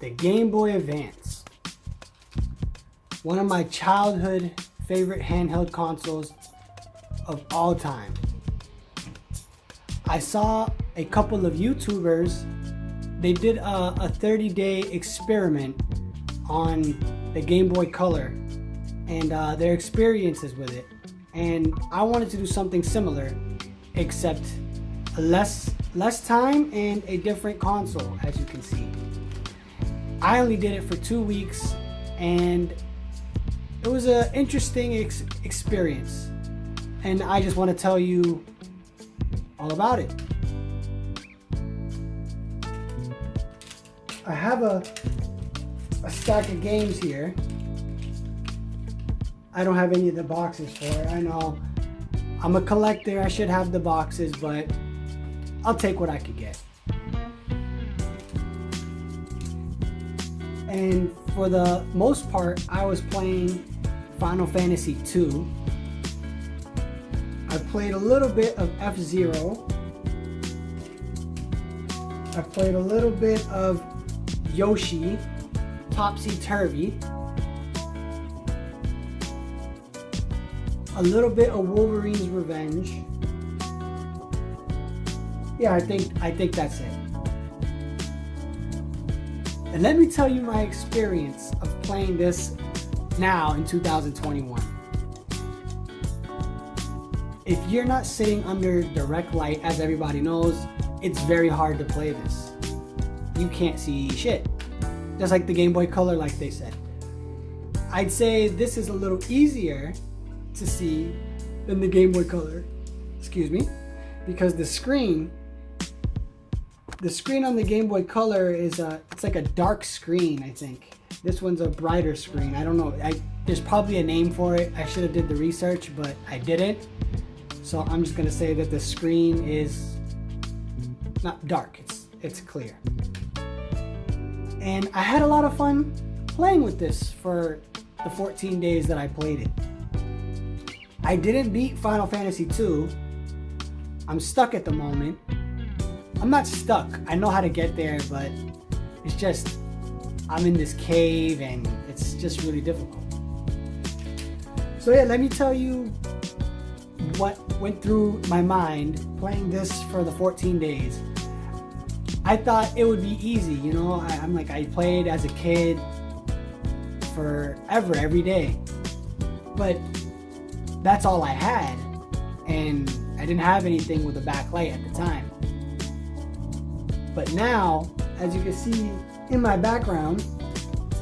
the Game Boy Advance. One of my childhood favorite handheld consoles of all time. I saw a couple of YouTubers, they did a 30-day experiment on the Game Boy Color and their experiences with it. And I wanted to do something similar, except less time and a different console, as you can see. I only did it for 2 weeks, and it was an interesting experience. And I just want to tell you all about it. I have a stack of games here. I don't have any of the boxes for it. I know I'm a collector, I should have the boxes, but I'll take what I could get. And for the most part, I was playing Final Fantasy II. I played a little bit of F-Zero. I played a little bit of Yoshi, Topsy-Turvy. A little bit of Wolverine's Revenge. Yeah, I think that's it. And let me tell you my experience of playing this now in 2021. If you're not sitting under direct light, as everybody knows, it's very hard to play this. You can't see shit. Just like the Game Boy Color, like they said. I'd say this is a little easier to see than the Game Boy Color. Excuse me. Because the screen on the Game Boy Color is it's like a dark screen, I think. This one's a brighter screen. I don't know. There's probably a name for it. I should have did the research, but I didn't. So I'm just gonna say that the screen is not dark. It's clear. And I had a lot of fun playing with this for the 14 days that I played it. I didn't beat Final Fantasy II. I'm stuck at the moment. I'm not stuck. I know how to get there, but it's just I'm in this cave and it's just really difficult. So yeah, let me tell you what went through my mind playing this for the 14 days. I thought it would be easy, you know. I'm like, I played as a kid forever, every day. But that's all I had. And I didn't have anything with a backlight at the time. But now, as you can see in my background,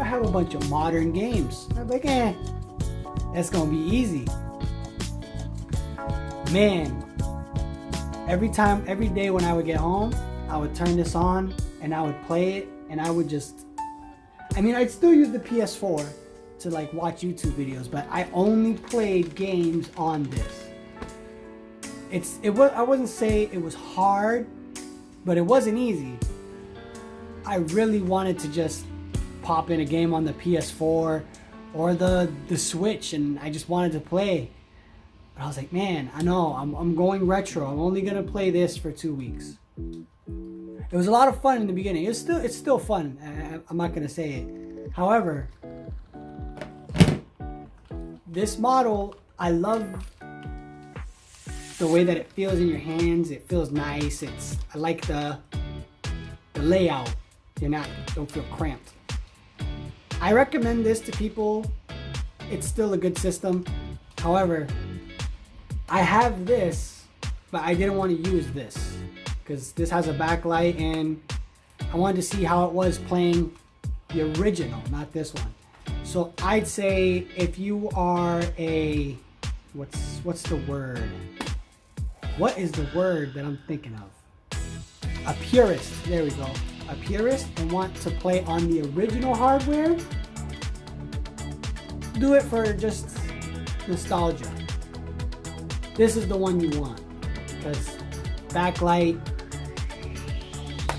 I have a bunch of modern games. I'm like, that's gonna be easy. Man, every day when I would get home, I would turn this on and I would play it, and I would just, I'd still use the PS4 to like watch YouTube videos, but I only played games on this. I wouldn't say it was hard, but it wasn't easy. I really wanted to just pop in a game on the PS4 or the Switch, and I just wanted to play. But I was like, man, I know, I'm going retro. I'm only gonna play this for 2 weeks. It was a lot of fun in the beginning. It's still fun. I'm not gonna say it. However, this model, I love the way that it feels in your hands. It feels nice. I like the layout. Don't feel cramped. I recommend this to people. It's still a good system. However, I have this, but I didn't want to use this because this has a backlight, and I wanted to see how it was playing the original, not this one. So I'd say if you are a, what's the word? What is the word that I'm thinking of? A purist, there we go. A purist and want to play on the original hardware, do it for just nostalgia. This is the one you want, because backlight,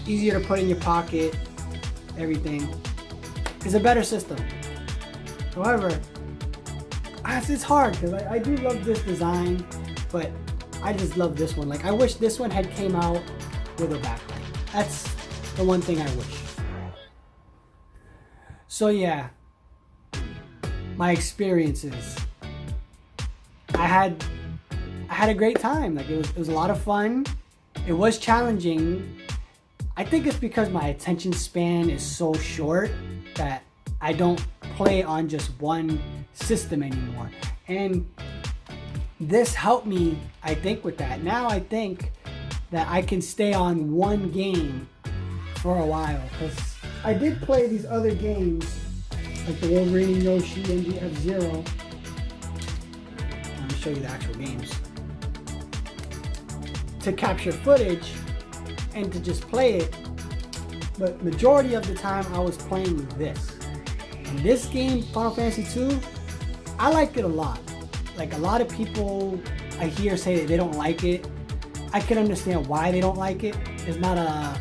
easier to put in your pocket, everything. It's a better system. However, it's hard because I do love this design, but I just love this one. Like, I wish this one had came out with a backlight. That's the one thing I wish. So yeah, my experiences. I had a great time. Like it was a lot of fun. It was challenging. I think it's because my attention span is so short that I don't play on just one system anymore. And this helped me, I think, with that. Now I think that I can stay on one game for a while, because I did play these other games like the Wolverine, Yoshi, and the F-Zero. Let me show you the actual games. To capture footage and to just play it, but majority of the time I was playing with this. And this game, Final Fantasy 2, I like it a lot. Like a lot of people I hear say that they don't like it. I can understand why they don't like it. It's not a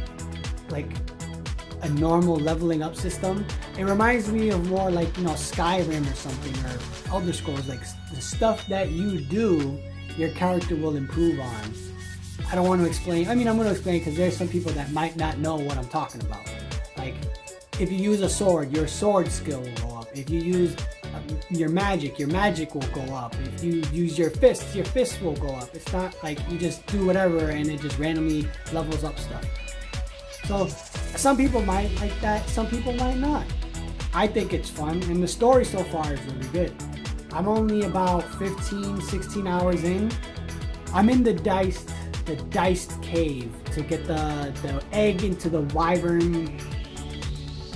normal leveling up system. It reminds me of more like, you know, Skyrim or something, or Elder Scrolls. Like the stuff that you do, your character will improve on. I don't want to explain. I mean, I'm going to explain because there's some people that might not know what I'm talking about. Like, if you use a sword, your sword skill will go up. If you use your magic will go up. If you use your fists will go up. It's not like you just do whatever and it just randomly levels up stuff. So, some people might like that, some people might not. I think it's fun, and the story so far is really good. I'm only about 15, 16 hours in. I'm in the diced cave to get the egg into the wyvern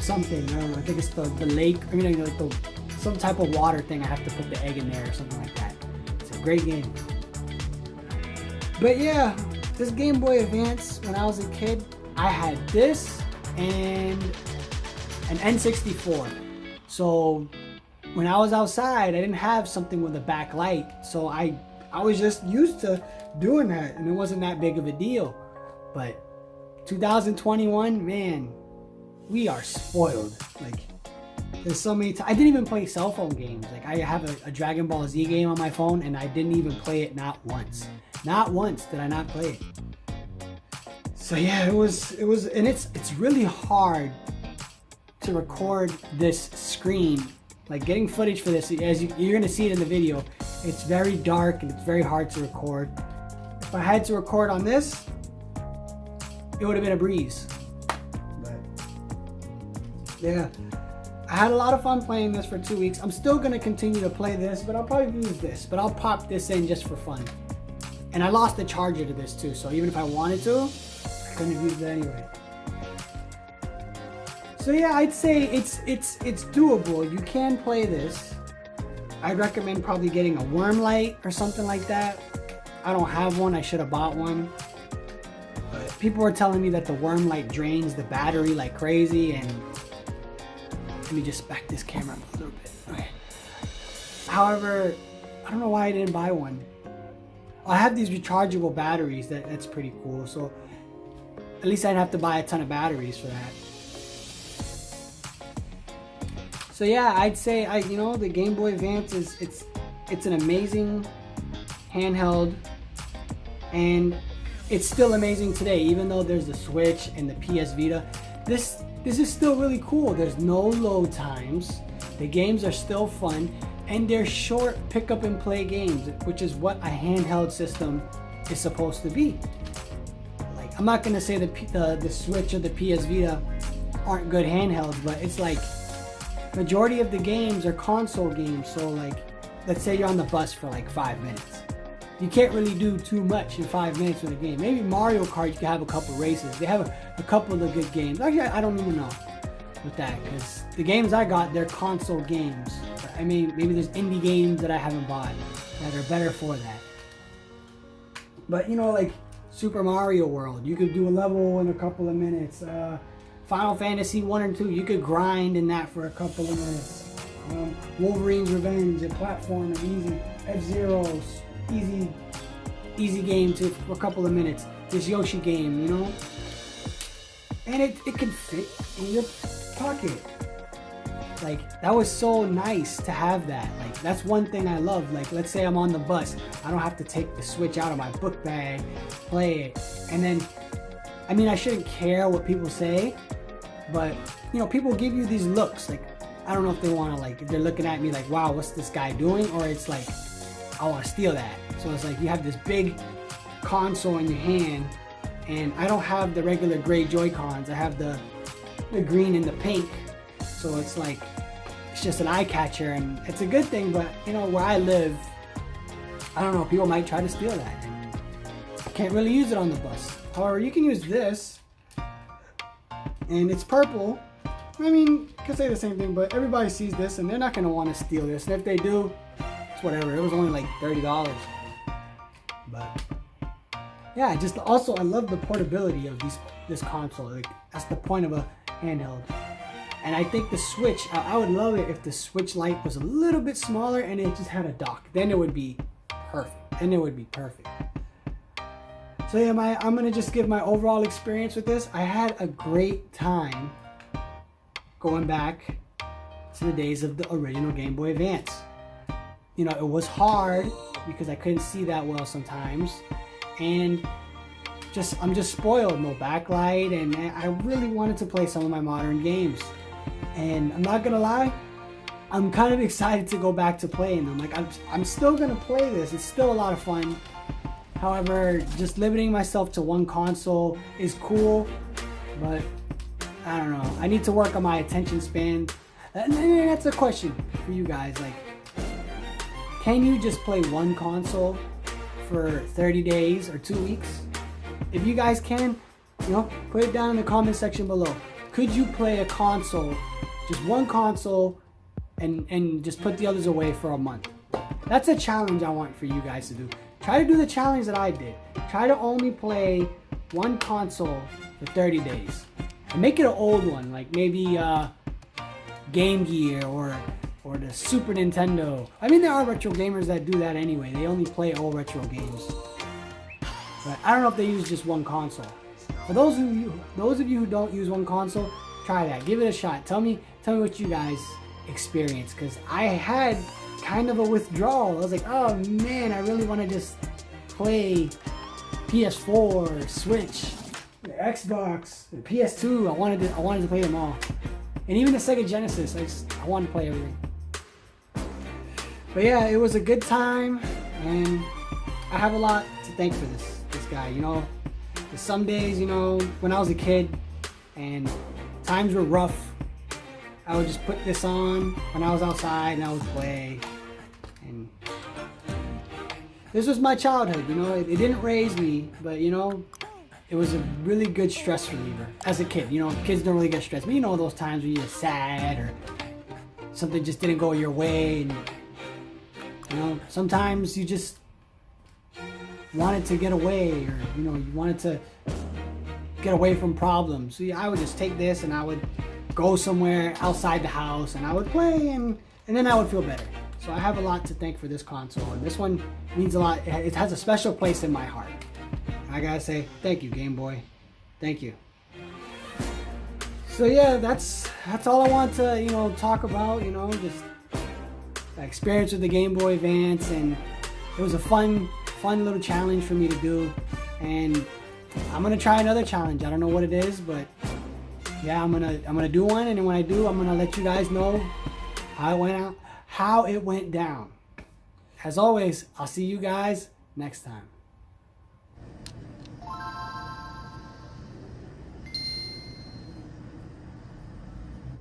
something. I don't know. I think it's the lake. I mean, like some type of water thing. I have to put the egg in there or something like that. It's a great game. But yeah, this Game Boy Advance, when I was a kid, I had this and an N64. So when I was outside, I didn't have something with a backlight. So I was just used to doing that, and it wasn't that big of a deal. But 2021, man, we are spoiled. Like, there's so many I didn't even play cell phone games. Like, I have a Dragon Ball Z game on my phone, and I didn't even play it, not once. Not once did I not play it. So yeah, it was, and it's really hard to record this screen. Like, getting footage for this, as you're gonna see it in the video, it's very dark and it's very hard to record. If I had to record on this, it would have been a breeze. But yeah, I had a lot of fun playing this for 2 weeks. I'm still gonna continue to play this, but I'll probably use this. But I'll pop this in just for fun. And I lost the charger to this too, so even if I wanted to, I couldn't have used it anyway. So yeah, I'd say it's doable. You can play this. I'd recommend probably getting a worm light or something like that. I don't have one. I should have bought one. But people were telling me that the worm light drains the battery like crazy, and let me just back this camera up a little bit. Okay. However, I don't know why I didn't buy one. I have these rechargeable batteries. That's pretty cool. So at least I'd have to buy a ton of batteries for that. So yeah, I'd say the Game Boy Advance it's an amazing handheld, and it's still amazing today, even though there's the Switch and the PS Vita. This is still really cool. There's no load times. The games are still fun, and they're short pick up and play games, which is what a handheld system is supposed to be. Like, I'm not gonna say the Switch or the PS Vita aren't good handhelds, but it's like majority of the games are console games. So like, let's say you're on the bus for like 5 minutes. You can't really do too much in 5 minutes with a game. Maybe Mario Kart, you can have a couple races. They have a couple of good games. Actually, I don't even know with that, because the games I got, they're console games. I mean, maybe there's indie games that I haven't bought that are better for that. But like Super Mario World, you could do a level in a couple of minutes. Final Fantasy 1 and 2, you could grind in that for a couple of minutes. Wolverine's Revenge, a platform, easy. F-Zero, easy game for a couple of minutes. This Yoshi game, and it can fit in your pocket. Like, that was so nice to have that. Like, that's one thing I love. Like, let's say I'm on the bus, I don't have to take the Switch out of my book bag, play it, and then, I mean, I shouldn't care what people say, but people give you these looks like, I don't know if they want to, like, if they're looking at me like, wow, what's this guy doing? Or it's like, I want to steal that. So it's like you have this big console in your hand, and I don't have the regular gray Joy-Cons. I have the green and the pink. So it's like, it's just an eye catcher, and it's a good thing, but you know, where I live, I don't know, people might try to steal that. And I can't really use it on the bus. However, you can use this, and it's purple. I mean, I could say the same thing, but everybody sees this, and they're not going to want to steal this. And if they do, it's whatever. It was only like $30. But yeah, just also, I love the portability of this console. Like, that's the point of a handheld. And I think the Switch, I would love it if the Switch Lite was a little bit smaller and it just had a dock. Then it would be perfect. Then it would be perfect. So yeah, I'm gonna just give my overall experience with this. I had a great time going back to the days of the original Game Boy Advance. You know, it was hard because I couldn't see that well sometimes, and I'm just spoiled. No backlight, and I really wanted to play some of my modern games. And I'm not gonna lie, I'm kind of excited to go back to playing them. Like, I'm still gonna play this. It's still a lot of fun. However, just limiting myself to one console is cool, but I don't know. I need to work on my attention span. And that's a question for you guys. Like, can you just play one console for 30 days or 2 weeks? If you guys can, you know, put it down in the comment section below. Could you play a console, just one console, and just put the others away for a month? That's a challenge I want for you guys to do. Try to do the challenge that I did. Try to only play one console for 30 days. And make it an old one, like maybe Game Gear or the Super Nintendo. I mean, there are retro gamers that do that anyway. They only play old retro games. But I don't know if they use just one console. For those of you who don't use one console, try that. Give it a shot. Tell me what you guys experienced, because I had kind of a withdrawal. I was like, oh man, I really want to just play PS4, Switch, Xbox, PS2. I wanted to play them all, and even the Sega Genesis. I wanted to play everything. But yeah, it was a good time, and I have a lot to thank for this guy. You know, some days, you know, when I was a kid and times were rough, I would just put this on when I was outside and I would play. And this was my childhood, you know. It didn't raise me, but you know, it was a really good stress reliever as a kid. You know, kids don't really get stressed, but you know those times when you're sad or something just didn't go your way, and you know, sometimes you just wanted to get away, or you know, you wanted to get away from problems. So I would just take this and I would go somewhere outside the house and I would play, and then I would feel better. So I have a lot to thank for this console, and this one means a lot. It has a special place in my heart. I gotta say thank you, Game Boy. Thank you. So yeah, that's all I want to, you know, talk about. You know, just the experience with the Game Boy Advance, and it was a fun little challenge for me to do, and I'm gonna try another challenge. I don't know what it is, but yeah, I'm gonna do one, and when I do, I'm gonna let you guys know how it went down. As always, I'll see you guys next time.